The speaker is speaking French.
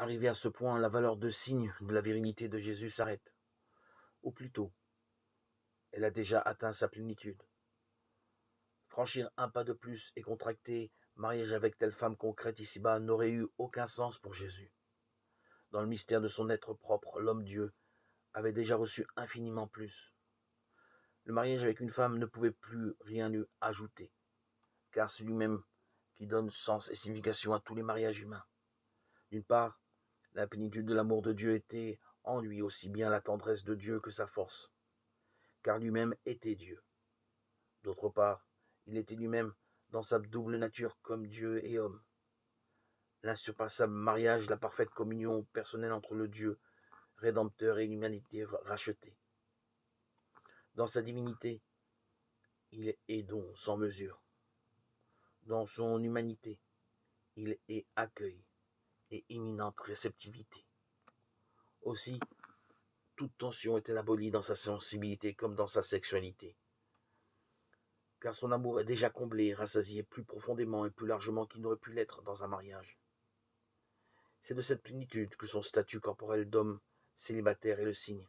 Arrivé à ce point, la valeur de signe de la virilité de Jésus s'arrête. Ou plutôt, elle a déjà atteint sa plénitude. Franchir un pas de plus et contracter mariage avec telle femme concrète ici-bas n'aurait eu aucun sens pour Jésus. Dans le mystère de son être propre, l'homme-dieu avait déjà reçu infiniment plus. Le mariage avec une femme ne pouvait plus rien lui ajouter, car c'est lui-même qui donne sens et signification à tous les mariages humains. D'une part, la plénitude de l'amour de Dieu était en lui aussi bien la tendresse de Dieu que sa force, car lui-même était Dieu. D'autre part, il était lui-même dans sa double nature comme Dieu et homme. L'insurpassable mariage, la parfaite communion personnelle entre le Dieu rédempteur et l'humanité rachetée. Dans sa divinité, il est don sans mesure. Dans son humanité, il est accueil et imminente réceptivité. Aussi, toute tension est abolie dans sa sensibilité comme dans sa sexualité. Car son amour est déjà comblé, rassasié plus profondément et plus largement qu'il n'aurait pu l'être dans un mariage. C'est de cette plénitude que son statut corporel d'homme célibataire est le signe.